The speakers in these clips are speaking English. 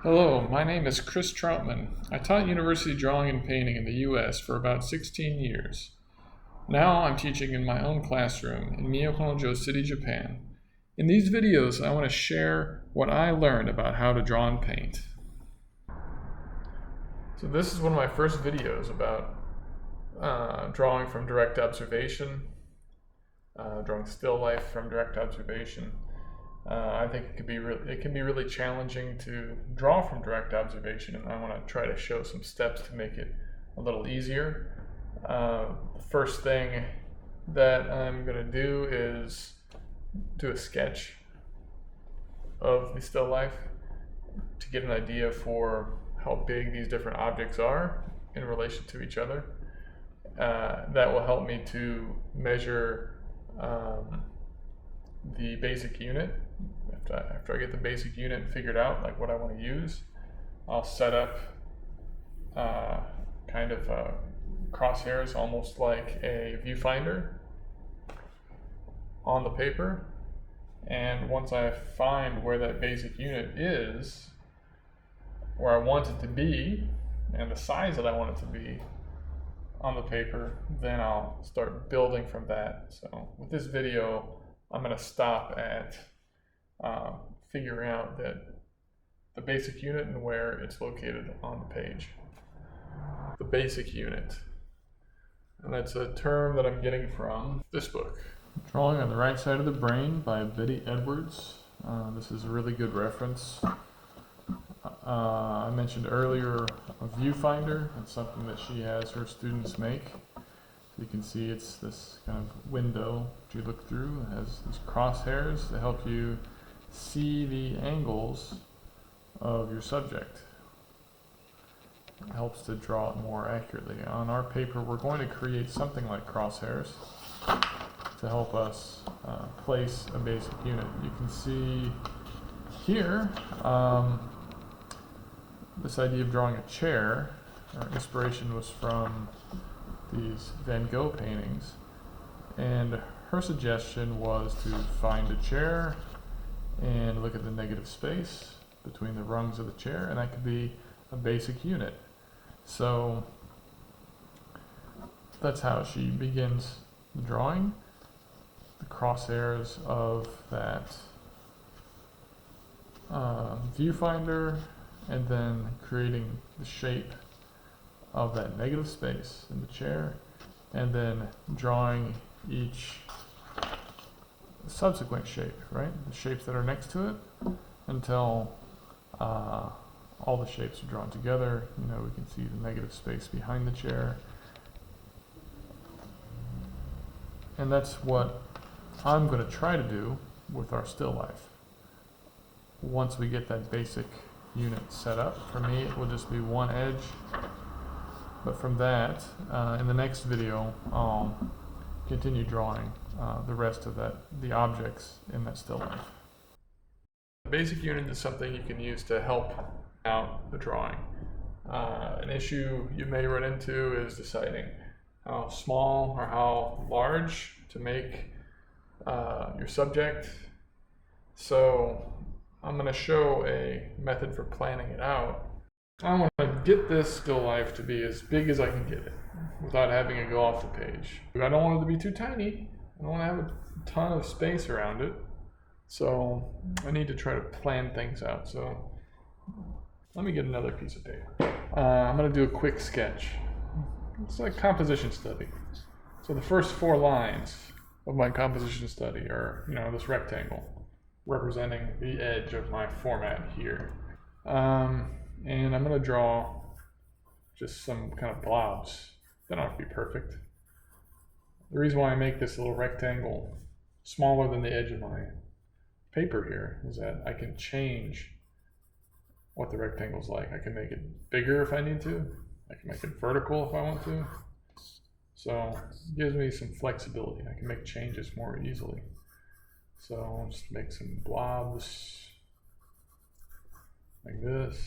Hello, my name is Chris Troutman. I taught university drawing and painting in the US for about 16 years. Now I'm teaching in my own classroom in Miyako City, Japan. In these videos, I want to share what I learned about how to draw and paint. So this is one of my first videos about drawing from direct observation, drawing still life from direct observation. I think it can be really challenging to draw from direct observation, and I want to try to show some steps to make it a little easier. The first thing that I'm going to do is do a sketch of the still life to get an idea for how big these different objects are in relation to each other. That will help me to measure the basic unit. After I get the basic unit figured out, like what I want to use, I'll set up kind of crosshairs, almost like a viewfinder on the paper. And once I find where that basic unit is, where I want it to be, and the size that I want it to be on the paper, then I'll start building from that. So with this video, I'm going to stop at figuring out that the basic unit and where it's located on the page. The basic unit. And that's a term that I'm getting from this book. Drawing on the Right Side of the Brain by Betty Edwards. This is a really good reference. I mentioned earlier a viewfinder. It's something that she has her students make. So you can see it's this kind of window that you look through. It has these crosshairs to help you see the angles of your subject. It helps to draw it more accurately. On our paper, we're going to create something like crosshairs to help us place a basic unit. You can see here this idea of drawing a chair. Our inspiration was from these Van Gogh paintings, and her suggestion was to find a chair and look at the negative space between the rungs of the chair, and that could be a basic unit. So that's how she begins the drawing. The crosshairs of that viewfinder, and then creating the shape of that negative space in the chair, and then drawing each subsequent shape, right? The shapes that are next to it, until all the shapes are drawn together. You know, we can see the negative space behind the chair. And that's what I'm going to try to do with our still life. Once we get that basic unit set up, for me it will just be one edge. But from that, in the next video, I'll continue drawing the rest of the objects in that still life. The basic unit is something you can use to help out the drawing. An issue you may run into is deciding how small or how large to make your subject. So I'm going to show a method for planning it out. I want to get this still life to be as big as I can get it without having it go off the page. I don't want it to be too tiny. I don't want to have a ton of space around it. So I need to try to plan things out. So let me get another piece of paper. I'm going to do a quick sketch. It's like composition study. So the first 4 lines of my composition study are, this rectangle representing the edge of my format here. And I'm going to draw just some kind of blobs. They don't have to be perfect. The reason why I make this little rectangle smaller than the edge of my paper here is that I can change what the rectangle's like. I can make it bigger if I need to. I can make it vertical if I want to. So it gives me some flexibility. I can make changes more easily. So I'll just make some blobs like this.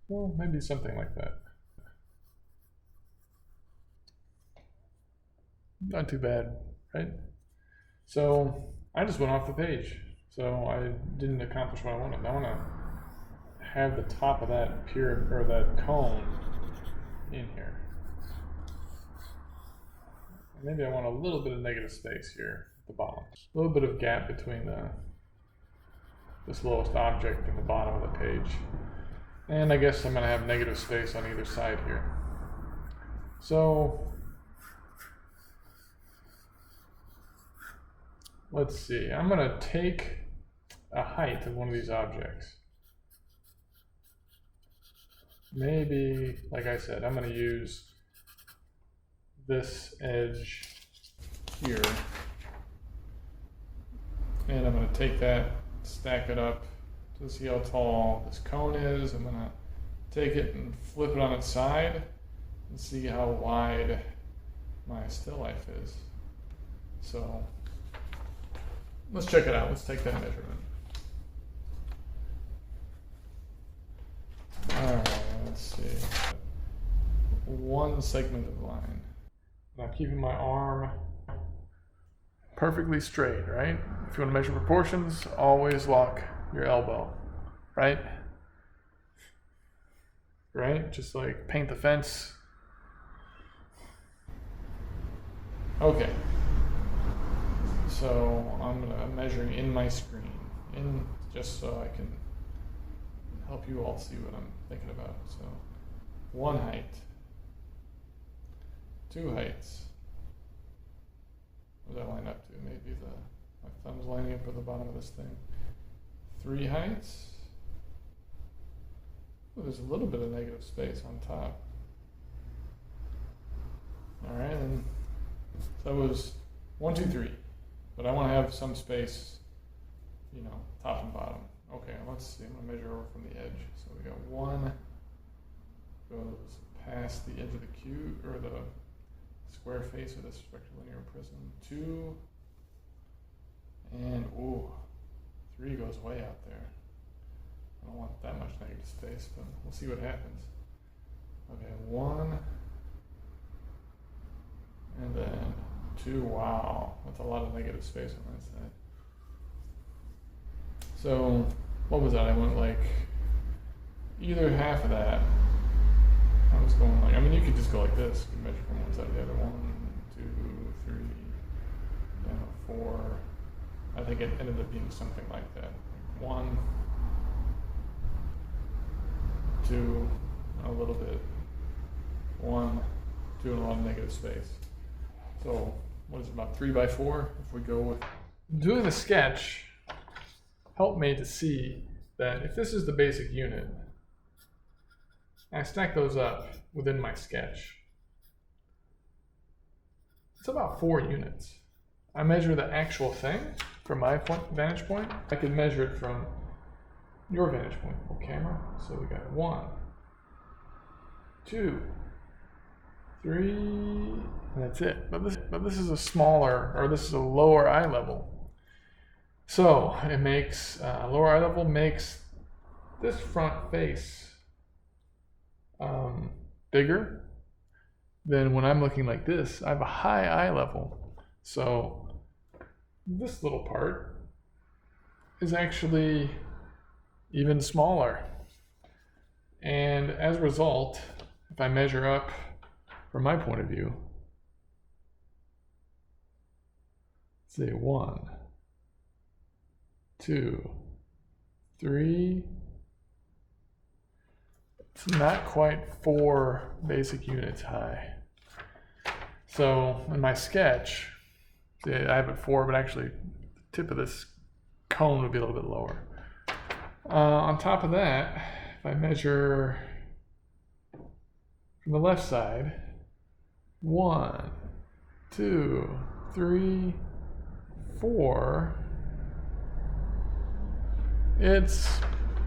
Well, maybe something like that. Not too bad, right? So I just went off the page. So I didn't accomplish what I wanted. I want to have the top of that pyramid or that cone in here. Maybe I want a little bit of negative space here at the bottom. A little bit of gap between this lowest object and the bottom of the page. And I guess I'm going to have negative space on either side here. So let's see. I'm going to take a height of one of these objects. Maybe, like I said, I'm going to use this edge here, and I'm going to take that, stack it up to see how tall this cone is. I'm going to take it and flip it on its side and see how wide my still life is. So let's check it out. Let's take that measurement. Alright, let's see. One segment of line. Now keeping my arm perfectly straight, right? If you want to measure proportions, always lock your elbow, right? Right? Just like paint the fence. Okay. So I'm measuring in my screen, just so I can help you all see what I'm thinking about. So one height. Two heights. What does that line up to? Maybe my thumb's lining up with the bottom of this thing. Three heights. Oh, there's a little bit of negative space on top. All right, and that was 1, 2, 3. But I want to have some space, you know, top and bottom. Okay, let's see. I'm going to measure over from the edge. So we got 1 goes past the edge of the cube, or the square face of this rectilinear prism. 2, and ooh, 3 goes way out there. I don't want that much negative space, but we'll see what happens. Okay, 1, and then 2. Wow, that's a lot of negative space on that side. So what was that? I went like either half of that. I was going like, I mean, you could just go like this. You can measure from one side to the other. 1, 2, 3, down 4. I think it ended up being something like that. 1, 2, a little bit. 1, 2, and a lot of negative space. So what is it, about 3 by 4? If we go with doing the sketch, helped me to see that if this is the basic unit, I stack those up within my sketch. It's about 4 units. I measure the actual thing from my vantage point. I can measure it from your vantage point, camera. So we got 1, 2, 3, and that's it. But this is a smaller, or this is a lower eye level. So it makes lower eye level makes this front face bigger than when I'm looking like this. I have a high eye level, so this little part is actually even smaller. And as a result, if I measure up from my point of view, say 1, 2, 3, it's not quite 4 basic units high. So in my sketch, see, I have it 4, but actually the tip of this cone would be a little bit lower. On top of that, if I measure from the left side, 1, 2, 3, 4, it's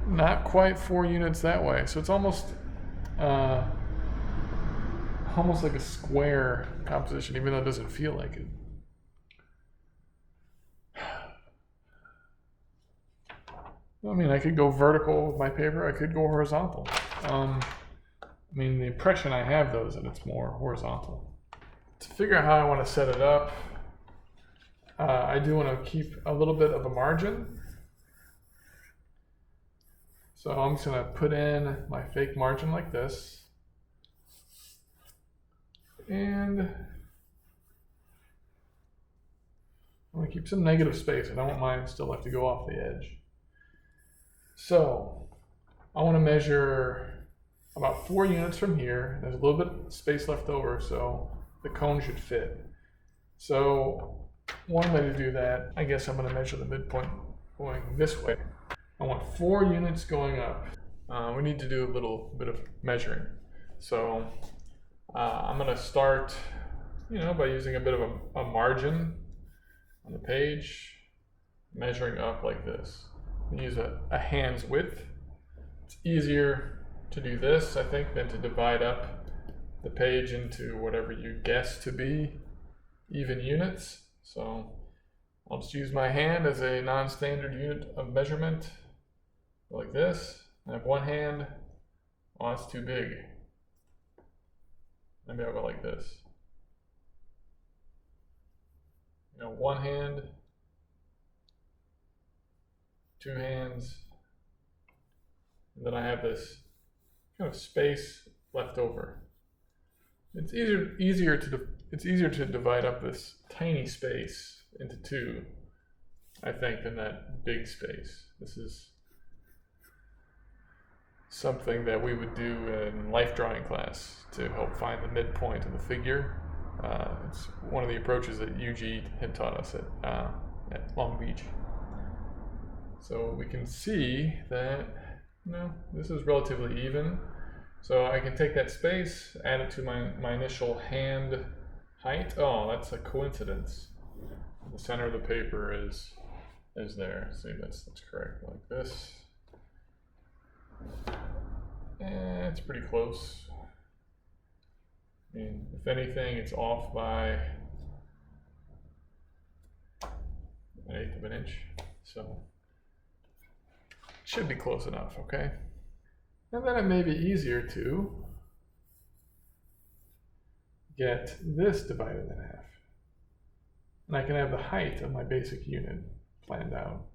not quite 4 units that way. So it's almost like a square composition, even though it doesn't feel like it. I mean, I could go vertical with my paper. I could go horizontal. I mean, the impression I have, though, is that it's more horizontal. To figure out how I want to set it up, I do want to keep a little bit of a margin. So I'm just going to put in my fake margin like this. And I'm going to keep some negative space. I don't want mine still have to go off the edge. So I want to measure about 4 units from here. There's a little bit of space left over, so the cone should fit. So one way to do that, I guess I'm going to measure the midpoint going this way. I want 4 units going up. We need to do a little bit of measuring. So I'm going to start, by using a bit of a margin on the page, measuring up like this. Use a hand's width. It's easier to do this, I think, than to divide up the page into whatever you guess to be even units. So I'll just use my hand as a non-standard unit of measurement, like this. I have one hand. Oh, it's too big. Maybe I'll go like this. One hand, 2 hands, and then I have this kind of space left over. It's easier to divide up this tiny space into 2, I think, than that big space. This is something that we would do in life drawing class to help find the midpoint of the figure. It's one of the approaches that UG had taught us at Long Beach. So we can see that this is relatively even. So I can take that space, add it to my initial hand height. Oh, that's a coincidence. The center of the paper is there. See, that's correct, like this. It's pretty close. I mean, if anything, it's off by 1/8 of an inch. So it should be close enough, okay? And then it may be easier to get this divided in half. And I can have the height of my basic unit planned out.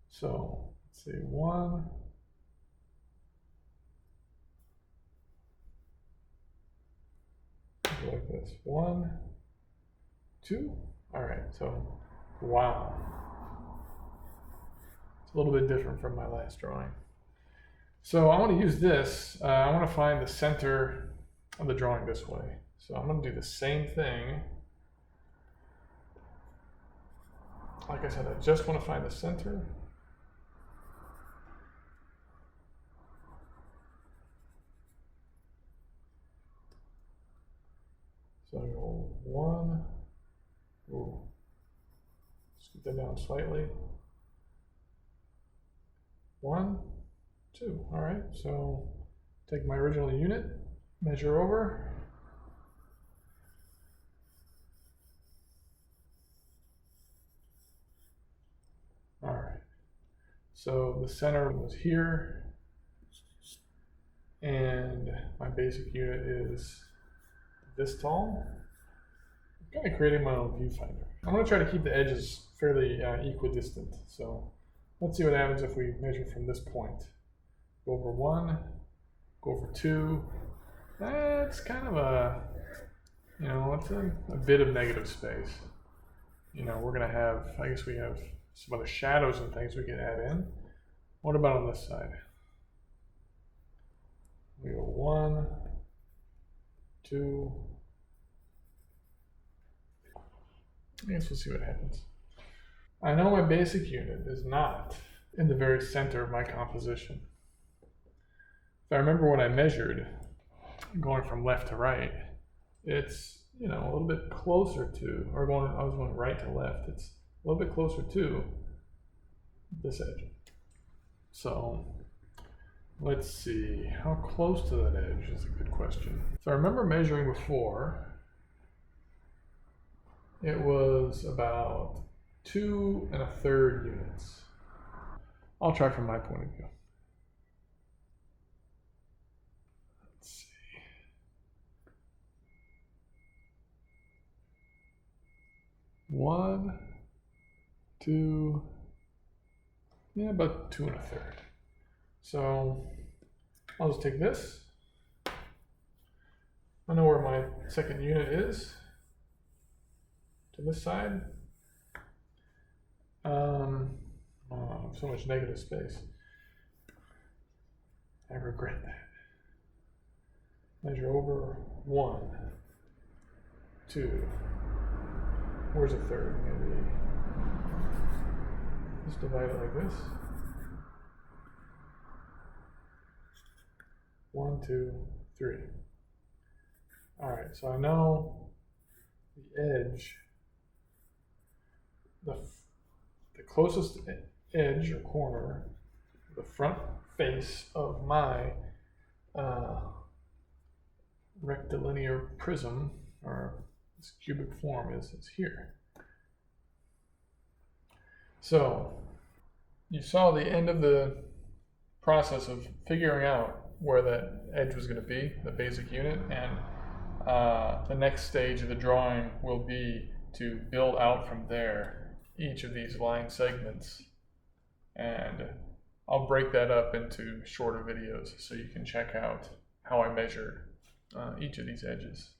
So let's see, 1, like this, 1, 2. All right, so wow, it's a little bit different from my last drawing. So I want to use this. I want to find the center of the drawing this way. So I'm going to do the same thing. Like I said, I just want to find the center. So I go 1, scoot that down slightly. 1, 2, all right, so take my original unit, measure over. All right, so the center was here, and my basic unit is this tall. I'm kind of creating my own viewfinder. I'm going to try to keep the edges fairly equidistant. So let's see what happens if we measure from this point. Go over 1, go over 2. That's kind of it's a bit of negative space. We're going to have, I guess we have some other shadows and things we can add in. What about on this side? We go 1, 2. I guess we'll see what happens. I know my basic unit is not in the very center of my composition. If I remember what I measured, going from left to right, it's a little bit closer to, I was going right to left. It's a little bit closer to this edge. So let's see, how close to that edge is a good question. So I remember measuring before. It was about 2 1/3 units. I'll try from my point of view. 1, 2, yeah, about 2 1/3. So I'll just take this. I know where my second unit is, to this side. Oh, so much negative space. I regret that. Measure over 1, 2. Where's a third? Maybe just divide it like this. 1, 2, 3. All right, so I know the edge, the closest edge or corner, the front face of my rectilinear prism, or this cubic form, is here. So you saw the end of the process of figuring out where that edge was going to be, the basic unit, and the next stage of the drawing will be to build out from there each of these line segments, and I'll break that up into shorter videos so you can check out how I measured each of these edges.